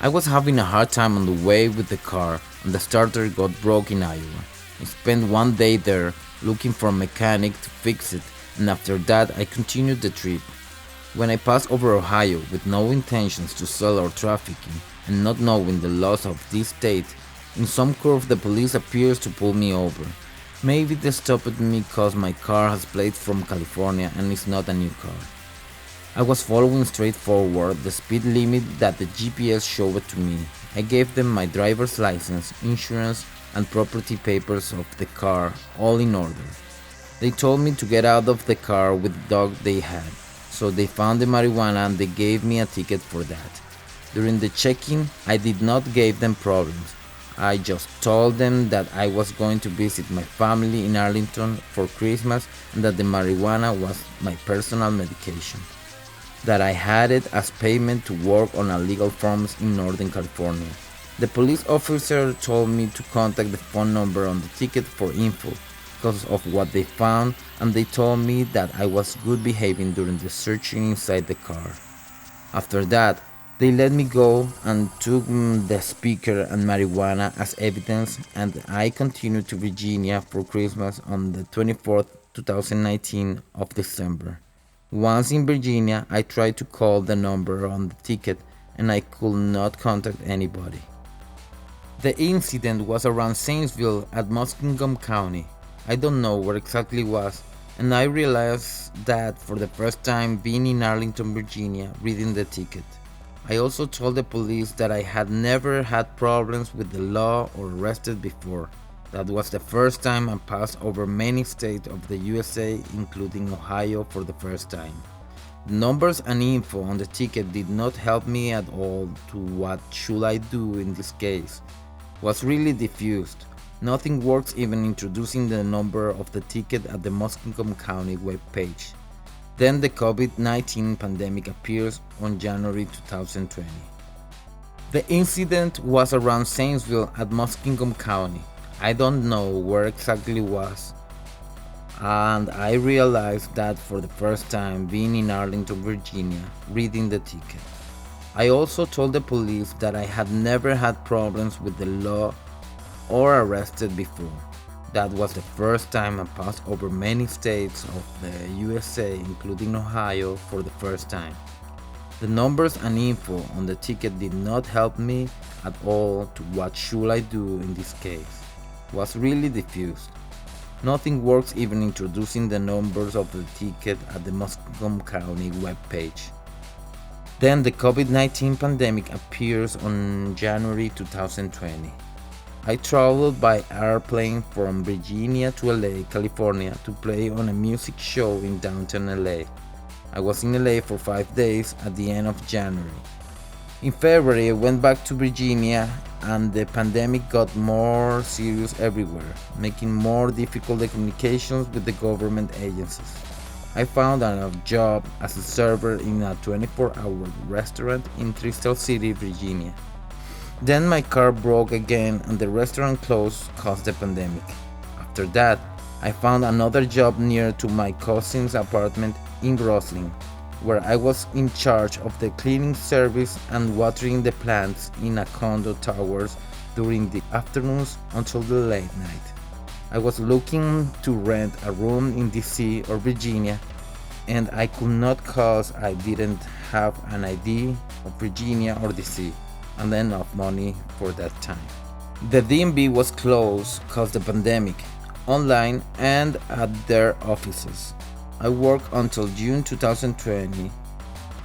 I was having a hard time on the way with the car, and the starter got broke in Iowa. I spent one day there looking for a mechanic to fix it, and after that I continued the trip. When I passed over Ohio with no intentions to sell or trafficking, and not knowing the laws of this state, in some curve the police appears to pull me over. Maybe they stopped me cause my car has plates from California and is not a new car. I was following straight forward the speed limit that the GPS showed to me. I gave them my driver's license, insurance, and property papers of the car, all in order. They told me to get out of the car with the dog they had, so they found the marijuana and they gave me a ticket for that. During the check-in, I did not give them problems. I just told them that I was going to visit my family in Arlington for Christmas and that the marijuana was my personal medication. That I had it as payment to work on illegal farms in Northern California. The police officer told me to contact the phone number on the ticket for info because of what they found, and they told me that I was good behaving during the searching inside the car. After that, they let me go and took the speaker and marijuana as evidence, and I continued to Virginia for Christmas on the 24th, 2019 of December. Once in Virginia, I tried to call the number on the ticket and I could not contact anybody. The incident was around Saintsville at Muskingum County. I don't know where exactly it was, and I realized that for the first time being in Arlington, Virginia, reading the ticket. I also told the police that I had never had problems with the law or arrested before. That was the first time I passed over many states of the USA, including Ohio, for the first time. The numbers and info on the ticket did not help me at all to what should I do in this case. Was really diffused. Nothing works, even introducing the number of the ticket at the Muskingum County webpage. Then the COVID-19 pandemic appears on January 2020. The incident was around Saintsville at Muskingum County. I don't know where exactly it was, and I realized that for the first time being in Arlington, Virginia, reading the ticket. I also told the police that I had never had problems with the law or arrested before. That was the first time I passed over many states of the USA, including Ohio, for the first time. The numbers and info on the ticket did not help me at all to what should I do in this case. Was really diffused. Nothing works, even introducing the numbers of the ticket at the Muskingum County webpage. Then the COVID-19 pandemic appears on January 2020. I traveled by airplane from Virginia to LA, California to play on a music show in downtown LA. I was in LA for 5 days at the end of January. In February, I went back to Virginia and the pandemic got more serious everywhere, making more difficult the communications with the government agencies. I found a job as a server in a 24-hour restaurant in Crystal City, Virginia. Then my car broke again and the restaurant closed caused the pandemic. After that, I found another job near to my cousin's apartment in Roslyn, where I was in charge of the cleaning service and watering the plants in a condo towers during the afternoons until the late night. I was looking to rent a room in DC or Virginia, and I could not cause I didn't have an ID of Virginia or DC and enough money for that time. The DMV was closed cause the pandemic, online and at their offices. I worked until June 2020.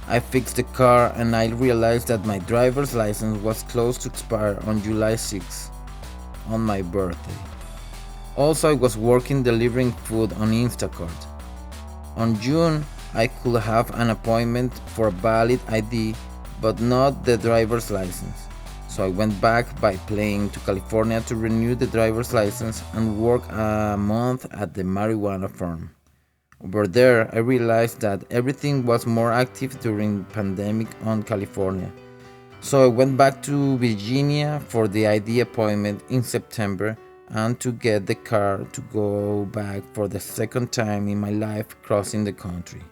I fixed the car and I realized that my driver's license was close to expire on July 6th, on my birthday. Also, I was working delivering food on Instacart. On June, I could have an appointment for a valid ID, but not the driver's license. So I went back by plane to California to renew the driver's license and work a month at the marijuana farm. Over there, I realized that everything was more active during pandemic on California. So I went back to Virginia for the ID appointment in September and to get the car to go back for the second time in my life crossing the country.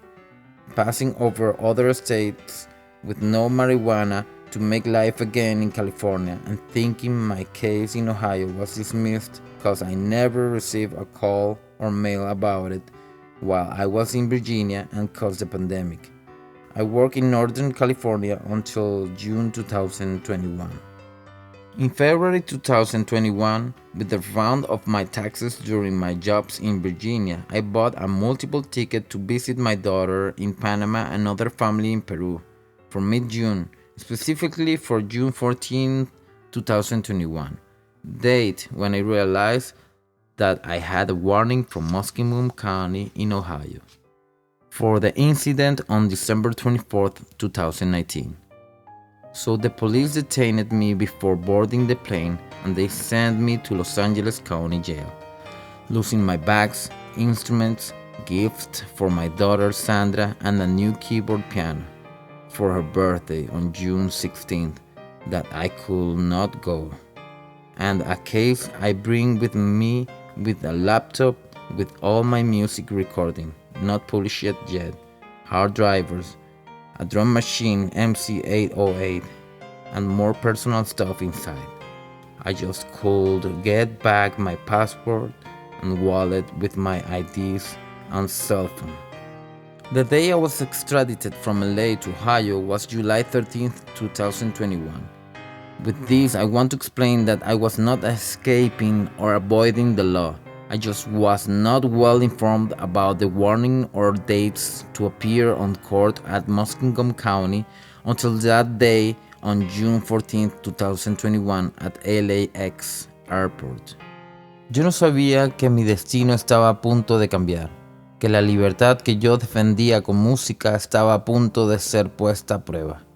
Passing over other states with no marijuana to make life again in California and thinking my case in Ohio was dismissed because I never received a call or mail about it while I was in Virginia and caused the pandemic. I worked in Northern California until June 2021. In February 2021, with the refund of my taxes during my jobs in Virginia, I bought a multiple ticket to visit my daughter in Panama and other family in Peru for mid-June, specifically for June 14, 2021, date when I realized that I had a warning from Muskegon County in Ohio for the incident on December 24, 2019. So the police detained me before boarding the plane and they sent me to Los Angeles County Jail, losing my bags, instruments, gifts for my daughter Sandra and a new keyboard piano for her birthday on June 16th that I could not go, and a case I bring with me with a laptop with all my music recording, not published yet, hard drivers, a drum machine MC808, and more personal stuff inside. I just could get back my passport and wallet with my IDs and cell phone. The day I was extradited from LA to Ohio was July 13, 2021. With this, I want to explain that I was not escaping or avoiding the law. I just was not well informed about the warning or dates to appear on court at Muskegon County until that day on June 14, 2021 at LAX Airport. Yo no sabía que mi destino estaba a punto de cambiar, que la libertad que yo defendía con música estaba a punto de ser puesta a prueba.